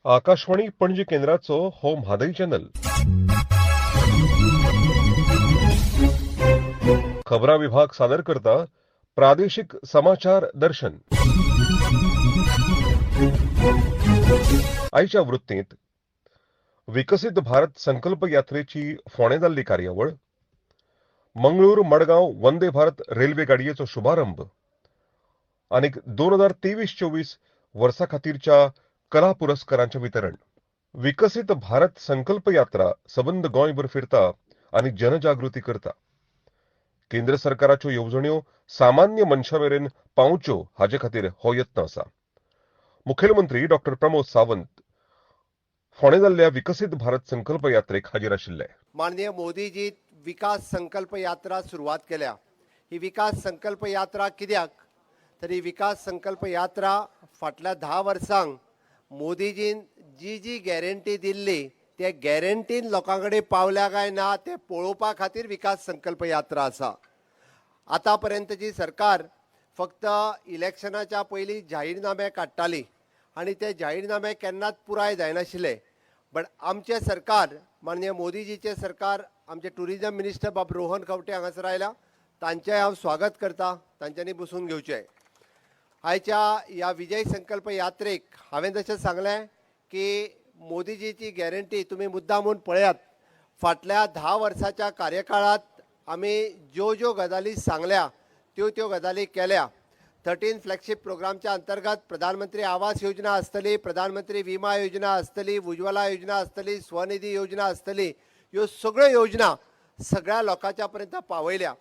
आकाशवाणी पणजी केंद्राचो हो म्हादय चॅनल. खबरां विभाग सादर करता प्रादेशिक समाचार दर्शन. आयच्या वृत्तींत विकसित भारत संकल्प यात्रेची फोंडें जाल्ली कार्यावळ, मंगळूर मडगांव वंदे भारत रेल्वे गाडयेचो शुभारंभ आनीक 2023-24 वर्सा खातीरच्या कला पुरस्कारांचें वितरण. विकसित भारत संकल्प यात्रा सबंद गोंयभर फिरता आनी जनजागृती करता. केंद्र सरकाराच्यो येवजण्यो सामान्य मनशामेरेन पावच्यो हाचे खातीर हो यत्न आसा. मुखेलमंत्री डॉ. प्रमोद सावंत फोंडें जाल्ल्या विकसित भारत संकल्प यात्रेक हाजीर आशिल्ले. माननीय मोदीजी विकास संकल्प यात्रा सुरुवात केल्या. ही विकास संकल्प यात्रा कित्याक तर ही विकास संकल्प यात्रा फाटल्या 10 वर्सांक मोदीजीन जी गॅरंटी दिल्ली ते गॅरंटीन लोकांकडे पावल्या काय ना ते पळोवपा खातीर विकास संकल्प यात्रा आसा. आतापर्यंतची सरकार फक्त इलेक्शनाच्या पयलीं जाहीरनामे काडटाली आनी ते जाहीरनामे केन्नाच पुराय जायनाशिल्ले. बट आमचे सरकार, माननीय मोदीजीचे सरकार, आमचे टुरिजम मिनिस्टर बाब रोहन खंवटे हांगासर आयला. तांचें हांव स्वागत करता. तांच्यांनी बसून घेवचें. आयच्या ह्या विजय संकल्प यात्रेक हांवें जशें सांगलें की मोदीजीची गॅरंटी तुमी मुद्दामून पळयात. फाटल्या 10 वर्साच्या कार्यकाळात आमी ज्यो गजाली सांगल्या त्यो गजाली केल्या. 13 फ्लॅगशीप प्रोग्रामच्या अंतर्गत प्रधानमंत्री आवास योजना आसतली, प्रधानमंत्री विमा योजना आसतली, उज्ज्वला योजना आसतली, स्वनिधी योजना आसतली. ह्यो सगळ्यो योजना सगळ्या लोकांच्या पर्यंत पावयल्या.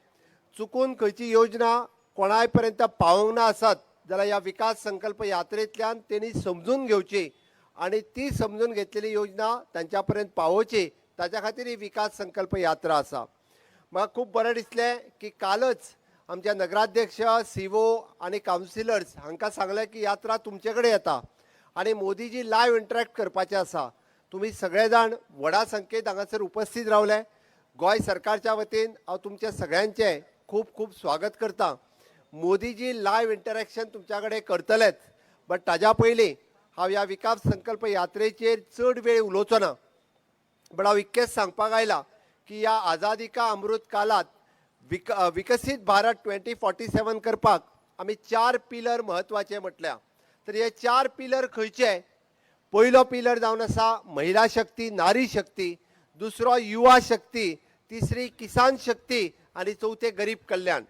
चुकून खंयची योजना कोणाय पर्यंत पावूंक ना आसत जाल्यार ह्या विकास संकल्प यात्रेंतल्यान तेणी समजून घेवची आनी ती समजून घेतलेली योजना तांच्या पर्यंत पावोवची. ताच्या खातीर ही विकास संकल्प यात्रा आसा. म्हाका खूब बरें दिसलें की कालच आमच्या नगराध्यक्ष, सीओ आनी कावन्सिलर्स हांकां सांगलें की यात्रा तुमचे कडेन येता आनी मोदीजी लायव्ह इंटरॅक्ट करपाचें आसा. तुमी सगळे जाण व्हडा संख्येन हांगासर उपस्थित रावले. गोंय सरकारच्या वतीन हांव तुमच्या सगळ्यांचें खूब खूब स्वागत करता. मोदीजी लायव्ह इंटरॅक्शन तुमच्या कडेन करतलेच. बट ताज्या पयलीं हांव ह्या विकास संकल्प यात्रेचेर चड वेळ उलोवचो ना. बट हांव इतकेंच सांगपाक आयलां की ह्या आझादी का अमृत काळात विकसित भारत 2047 करपाक आमी 4 पिलर म्हत्वाचे म्हटल्या. तर हे 4 पिलर खंयचे? पयलो पिलर जावन आसा महिला शक्ती, नारी शक्ती. दुसरो युवा शक्ती. तिसरी किसान शक्ती आनी चौथे गरीब कल्याण.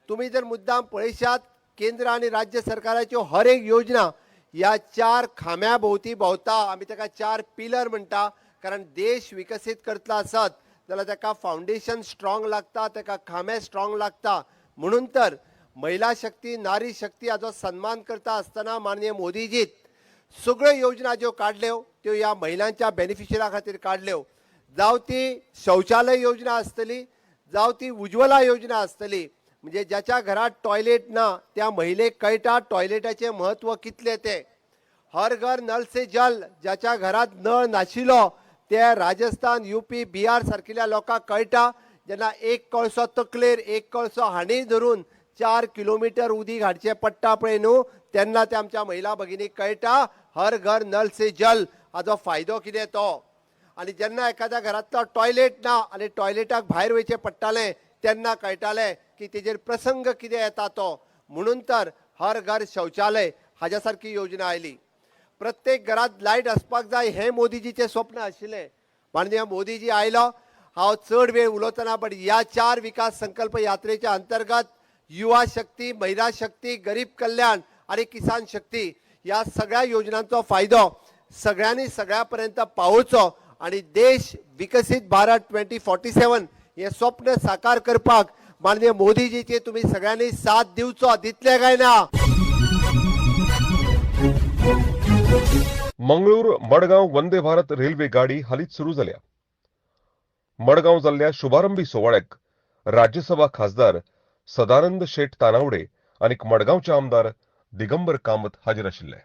तुम्ही जर मुद्दाम पळयशात केंद्र आनी राज्य सरकाराच्यो हर एक योजना ह्या 4 खांब्या भोवती भोंवता. आमी ताका 4 पिलर म्हणटा. कारण देश विकसीत करतलो आसत जाल्यार ताका फावंडेशन स्ट्रॉंग लागता, ताका खांबे स्ट्रॉंग लागता. म्हणून तर महिला शक्ती, नारी शक्ती हाचो सन्मान करता आसतना माननीय मोदीजीत सगळ्यो योजना ज्यो काडल्यो त्यो ह्या महिलांच्या बेनिफिशरिया खातीर काडल्यो. जावं ती शौचालय योजना आसतली, जावं ती उज्ज्वला योजना आसतली. म्हणजे ज्याच्या घरात टॉयलेट ना त्या महिलेक कळटा टॉयलेटाचे महत्व कितले ते. हर घर नल से जल, ज्याच्या घरात नळ नाशिलो ते राजस्थान, यूपी, बिहार सारकिल्या लोकांक कळटा. जेन्ना एक कळसो तकलेर, एक कळसो हांडीर धरून 4 किलोमीटर उदीक हाडचें पडटा पळय न्हू, तेन्ना ते आमच्या महिला भगिनीक कळटा हर घर नल से जल हाचो फायदो कितें तो. आनी जेन्ना एखाद्या घरांतलो टॉयलेट ना आनी टॉयलेटाक भायर वयचें पडटालें तेन्ना कळटालें की तेजेर प्रसंग कितें येता तो. म्हणून तर हर घर शौचालय हाज्या सारकी योजना आयली. प्रत्येक घरात लायट आसपाक जाय हें मोदीजीचें स्वप्न आशिल्लें. माननीय मोदीजी आयलो. हांव चड वेळ उलोवतना बट ह्या 4 विकास संकल्प यात्रेच्या अंतर्गत युवा शक्ती, महिला शक्ती, गरीब कल्याण आणि किसान शक्ती ह्या सगळ्या योजनांचो फायदो सगळ्यांनी सगळ्यापर्यंत पावोवचो आणि देश विकसित भारत 2047 हे स्वप्न साकार करपाक माननीय मोदीजीचे तुम्ही सगळ्यांनी साथ दिवचो. दितले काय ना? मंगळूर मडगांव वंदे भारत रेल्वे गाडी हालींच सुरू जाल्या. मडगांव जाल्ल्या शुभारंभी सोहळ्याक राज्यसभा खासदार सदानंद शेट तानावडे आणि मडगांवचे आमदार दिगंबर कामत हाजीर आशिल्ले.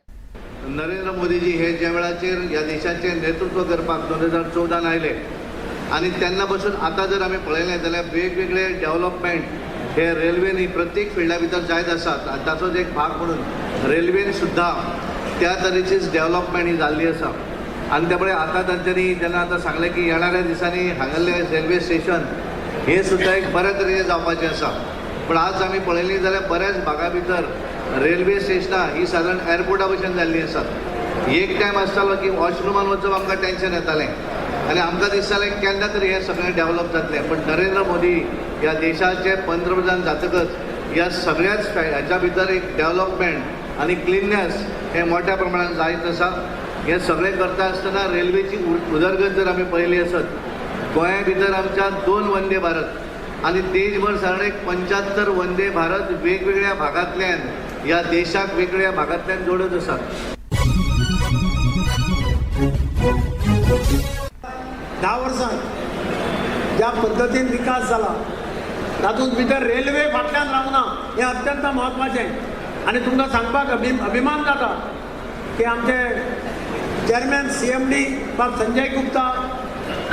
नरेंद्र मोदीजी हे ज्या वेळाचेर ह्या देशाचे नेतृत्व करपाक 2014 आयले आणि त्यांना बसून आता जर आम्ही पळयलें जाल्यार वेगवेगळे डेव्हलपमेंट हे रेल्वेनी प्रत्येक फिल्डा भितर जायत आसात. ताचोच एक भाग म्हणून रेल्वेन सुद्धा त्या तरेचीच डेव्हलपमेंट ही जाल्ली आसा आनी त्यामुळे आता तांच्यांनी जेन्ना आतां सांगलें की येणाऱ्या दिसांनी हांगासलें रेल्वे स्टेशन हे सुद्दां एक बऱ्या तरेन जावपाचें आसा. पण आज आमी पळयलीं जाल्यार बऱ्याच भागा भितर रेल्वे स्टेशनां ही सादारण एअरपोर्टा भशेन जाल्लीं आसात. एक टायम आसतालो की वॉशरुमान वचप आमकां टेन्शन येतालें आनी आमकां दिसतालें केन्ना तरी हें सगळें डेव्हलप जातलें. पण नरेंद्र मोदी ह्या देशाचे पंतप्रधान जातकच ह्या सगळ्याच हाच्या भितर एक डेव्हलपमेंट आनी क्लिननेस हें मोठ्या प्रमाणात जायत आसा. हें सगळें करता आसतना रेल्वेची उदरगत जर आमी पळयली आसत गोंया भितर आमच्या 2 वंदे भारत आनी देशभर सादारण एक 75 वंदे भारत वेगवेगळ्या भागांतल्यान ह्या देशाक वेगवेगळ्या भागांतल्यान जोडत आसात. 10 वर्सांत ज्या पद्दतीन विकास जाला तातूंत भितर रेल्वे फाटल्यान रावना हें अत्यंत म्हत्वाचें. आनी तुमकां सांगपाक अभिमान जाता की आमचे चेअरमॅन CMD बाब संजय गुप्ता,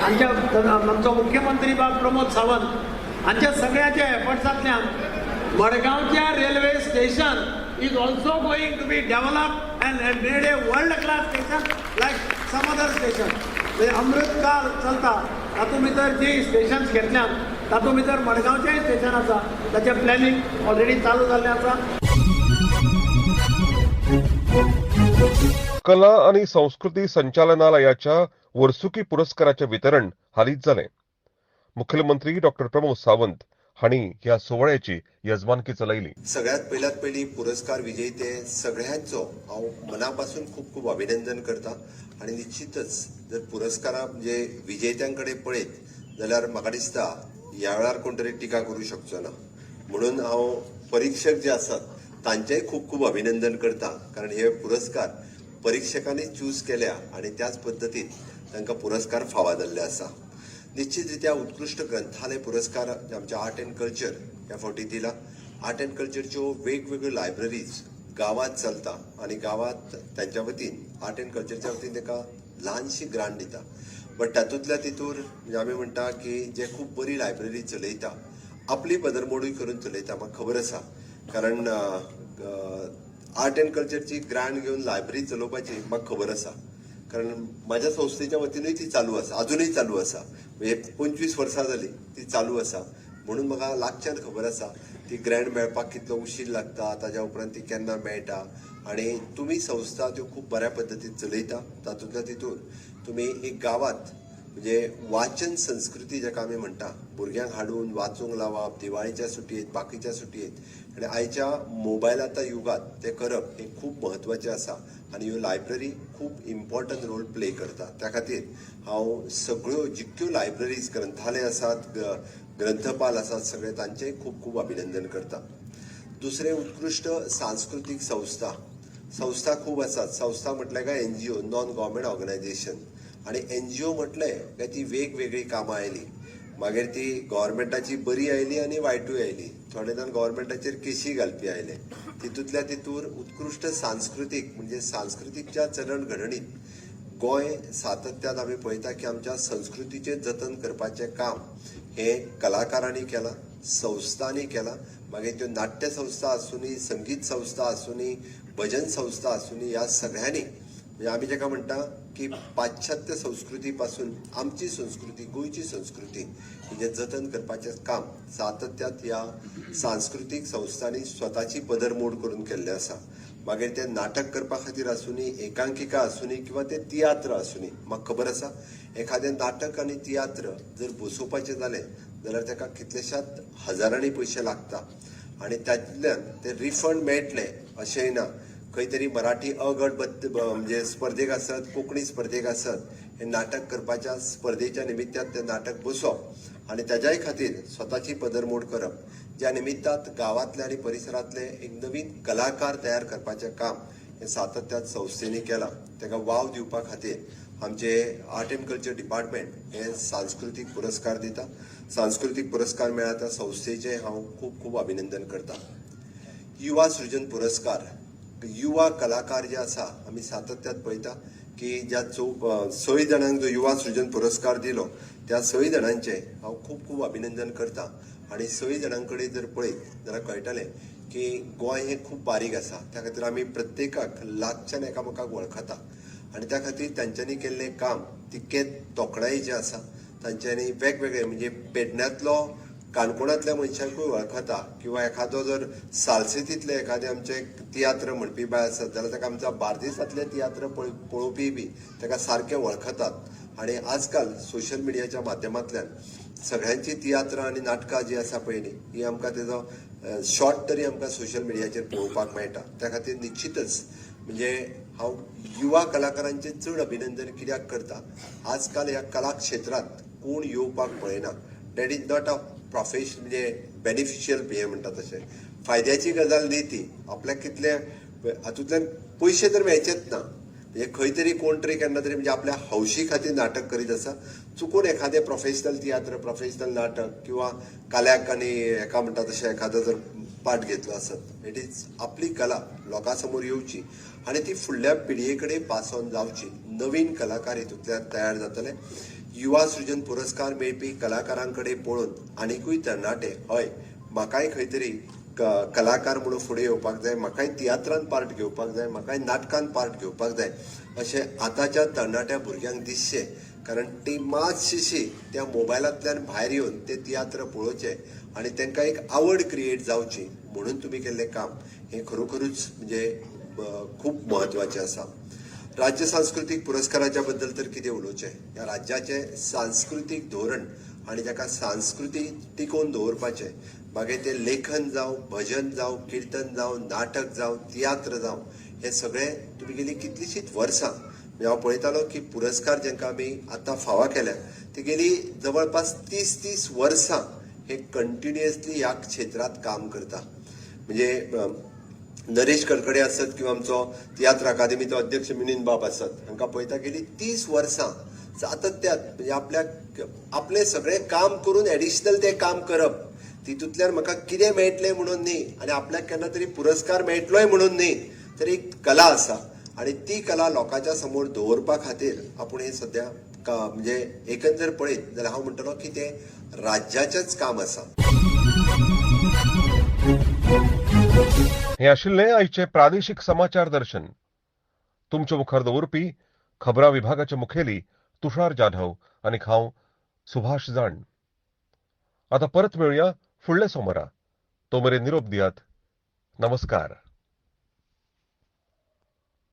आमचो मुख्यमंत्री बाब प्रमोद सावंत हांच्या सगळ्याच्या एफर्ट्सांतल्यान मडगांवच्या railway station is also going to be develop and made a world class station like some other station. म्हणजे अमृतकाल चलता तातूंत भितर जी स्टेशन्स घेतल्यान तातूंत भितर मडगांवचेंय स्टेशन आसा. ताचें प्लॅनिंग ऑलरेडी चालू जाल्लें आसा. कला आणि संस्कृती संचालनालयाच्या वर्सुकी पुरस्काराचे वितरण हालींच जालें. मुखेलमंत्री डॉक्टर प्रमोद सावंत हांणी ह्या सुवाळ्याची येजमानकी चलयली. सगळ्यात पयली पुरस्कार विजेते सगळ्यांचो हांव मनापासून खूप खूप अभिनंदन करता. आणि निश्चितच जर पुरस्कारा म्हणजे विजेत्यांकडे पळयत जाल्यार म्हाका दिसता ह्या वेळार कोण तरी टिका करू शकचो ना. म्हणून हांव परीक्षक जे आसात तांचेय खूप खूप अभिनंदन करता. कारण हे पुरस्कार परीक्षकांनी चूज केल्या आणि त्याच पद्दतीन तांकां पुरस्कार फावो जाल्ले आसा. निश्चितरित्या उत्कृष्ट ग्रंथालय पुरस्कार आमच्या आर्ट अँड कल्चर ह्या फावटी दिला. आर्ट अँड कल्चरच्यो वेगवेगळ्यो लायब्ररीज गावात चलता आणि गावात त्यांच्या वतीन आर्ट अँड कल्चरच्या वतीन ताका ल्हानशी ग्रांट दिता. बट तातूंतल्या तितूर म्हणजे आमी म्हणटा की जे खूब बरी लायब्ररी चलयता आपली पदरमोडूय करून चलयता म्हाका खबर आसा. कारण आर्ट अँड कल्चरची ग्रांट घेवन लायब्ररी चलोवपाची म्हाका खबर आसा. कारण माझ्या संस्थेच्या वतीनूय ती चालू आसा, अजूनही चालू आसा. म्हणजे 25 वर्सां जाली ती चालू आसा. म्हणून म्हाका लागच्यान खबर आसा ती ग्रँड मेळपाक कितलो उशीर लागता, ताज्या उपरांत ती केन्ना मेळटा. आणि तुमी संस्था त्यो खूब बऱ्या पद्दतीन चलयता. तातूंतल्या तितून तुमी एक गावात म्हणजे वाचन संस्कृती जाका आमी म्हणटा भुरग्यांक हाडून वाचूंक लावप दिवाळीच्या सुटयेंत बाकीच्या सुटयेंत आणि आयच्या मोबायलाच्या युगात ते करप हे खूब म्हत्वाचें आसा. आणि ह्यो लायब्ररी खूब इम्पॉर्टंट रोल प्ले करता. त्या खातीर हांव सगळ्यो जितक्यो लायब्ररीज ग्रंथालय आसात ग्रंथपाल आसात सगळे तांचेय खूब खूब अभिनंदन करता. दुसरे उत्कृष्ट सांस्कृतिक संस्था खूब आसात. संस्था म्हटल्यार काय NGO नॉन गव्हर्मेंट ऑर्गनायझेशन. आणि NGO म्हटलें काय ती वेगवेगळी कामां आयली. मागीर ती गव्हर्मेंटाची बरी आयली आणि वायटूय आयली. थोडे जाण गव्हर्मेंटाचेर केशी घालपी आयले. तितूंतल्या तितूर उत्कृष्ट सांस्कृतीक म्हणजे सांस्कृतीकच्या चलण घडणीत गोंय सातत्यान आमी पळयता की आमच्या संस्कृतीचें जतन करपाचें काम हे कलाकारांनी केलां, संस्थांनी केलां. मागीर त्यो नाट्य संस्था आसूनी, संगीत संस्था आसूनी, भजन संस्था आसूनी, ह्या सगळ्यांनी म्हणजे आमी जेका म्हणटा की पाश्चात्य संस्कृती पासून आमची संस्कृती गोंयची संस्कृती हिचें जतन करपाचें काम सातत्यात ह्या सांस्कृतीक संस्थांनी स्वताची पदरमोड करून केल्लें आसा. मागीर ते नाटक करपा खातीर आसूनी, एकांकिका आसूनी किंवा ते तियात्र आसूनी. म्हाका खबर आसा एखादें नाटक आनी तियात्र जर बसोवपाचें जालें जाल्यार ताका कितलेशाच हजारांनी पयशे लागता. आणि तातूंतल्यान ते रिफंड मेळटले अशेंय ना. खंय तरी मराठी गट म्हणजे स्पर्धेक आसत, कोंकणी स्पर्धेक आसत, हे नाटक करपाच्या स्पर्धेच्या निमित्तान ते नाटक बसोवप आणि ताज्याय खातीर स्वताची पदरमोड करप. ज्या निमित्तान गांवांतले आनी परिसरांतले एक नवीन कलाकार तयार करपाचें काम हे सातत्यान संस्थेनी केलां. ताका वाव दिवपा खातीर आमचे आर्ट अँड कल्चर डिपार्टमेंट हे सांस्कृतीक पुरस्कार दिता. सांस्कृतीक पुरस्कार मेळ्ळा त्या संस्थेचें हांव खूब खूब अभिनंदन करता. युवा सृजन पुरस्कार युवा कलाकार जे आसा आमी सातत्यात पळयता की ज्या 6 जाणांक जो युवा सृजन पुरस्कार दिलो त्या 6 जाणांचे हांव खूब खूब अभिनंदन करता. आणि 6 जाणां कडेन जर पळयत जाल्यार कळटलें की गोंय हें खूब बारीक आसा त्या खातीर आमी प्रत्येकाक लागच्यान एकामेकाक वळखता आनी त्या खातीर तांच्यांनी केल्लें काम तितकें तोखणायेचें आसा. तांच्यांनी वेगवेगळे म्हणजे पेडण्यांतलो काणकोणांतल्या मनशांकूय वळखता किंवा एखादो जर सालसेतींतले एखादे आमचे तियात्र म्हणपी बाय आसत जाल्यार ताका आमच्या बार्देसांतले तियात्र पळोवपी बी ताका सारके वळखतात आनी आजकाल सोशल मिडियाच्या माध्यमांतल्यान सगळ्यांची तियात्र आनी नाटकां जी आसा पळय न्ही ही आमकां तेजो शॉर्ट तरी आमकां सोशल मिडियाचेर पळोवपाक मेळटा. त्या खातीर निश्चितच म्हणजे हांव युवा कलाकारांचें चड अभिनंदन कित्याक करता, आजकाल ह्या कला क्षेत्रांत कोण येवपाक पळयना. That is not a profession म्हणजे बेनिफिशियल हें म्हणटा तशें फायद्याची गजाल न्ही ती. आपल्याक कितले हातूंतल्यान पयशे तर मेळचेच ना. म्हणजे खंय तरी कोण तरी केन्ना तरी म्हणजे आपल्या हौशी खातीर नाटक करीत आसा, चुकून एखादें प्रोफेशनल तियात्र प्रोफेशनल नाटक किंवा काल्याक आनी हेका म्हणटा तशें एखादो जर पाठ घेतलो आसत, इट इज आपली कला लोकां समोर येवची आनी ती फुडल्या पिळये कडेन पास ऑन जावची. नवीन कलाकार हितूंतल्यान तयार जातले. युवा सृजन पुरस्कार मेळपी कलाकारां कडेन पळोवन आनिकूय तरणाटे हय म्हाकाय खंय तरी कलाकार म्हणून फुडें येवपाक जाय, म्हाकाय तियात्रांत पार्ट घेवपाक जाय, म्हाकाय नाटकांत पार्ट घेवपाक जाय अशें आतांच्या तरणाट्या भुरग्यांक दिसचें. कारण ती मातशीशी त्या मोबायलांतल्यान भायर येवन ते तियात्र पळोवचे आनी तांकां एक आवड क्रिएट जावची म्हणून तुमी केल्लें काम हें खरोखरूच म्हणजे खूब म्हत्वाचें आसा. राज्य सांस्कृतीक पुरस्काराच्या बद्दल तर कितें उलोवचें. ह्या राज्याचें सांस्कृतीक धोरण आनी ताका संस्कृती टिकोवन दवरपाचें मागीर तें लेखन जावं, भजन जावं, किर्तन जावं, नाटक जावं, तियात्र जावं, हें सगळें तुमी गेलीं कितलींशींच वर्सां म्हणजे हांव पळयतालो की पुरस्कार जांकां आमी आतां फावो केल्या ती गेलीं जवळपास 30 वर्सां हे कंटिन्युअसली ह्या क्षेत्रांत काम करता. म्हणजे नरेश कडकडे आसत किंवा आमचो तियात्र अकादेमीचो अध्यक्ष मिलिंद बाब आसत, हांकां पळयता गेलीं 30 वर्सां सातत्यान म्हणजे आपलें सगळें काम करून एडिशनल तें काम करप. तितूंतल्यान म्हाका कितें मेळटलें म्हणून न्ही आनी आपल्याक केन्ना तरी पुरस्कार मेळटलोय म्हणून न्ही, तर एक कला आसा आनी ती कला लोकांच्या समोर दवरपा खातीर आपूण हें सद्या म्हणजे एकंदर पळयत जाल्यार हांव म्हणटलो की तें राज्याचेंच काम आसा. हे आशिल्ले आयचे प्रादेशीक समाचार दर्शन. तुमचे मुखार दवरपी खबरां विभागाचे मुखेली तुषार जाधव आनी हांव सुभाष जाण. आता परत मेळुया फुडल्या सोमारा. तो मेरेन निरोप दियात. नमस्कार.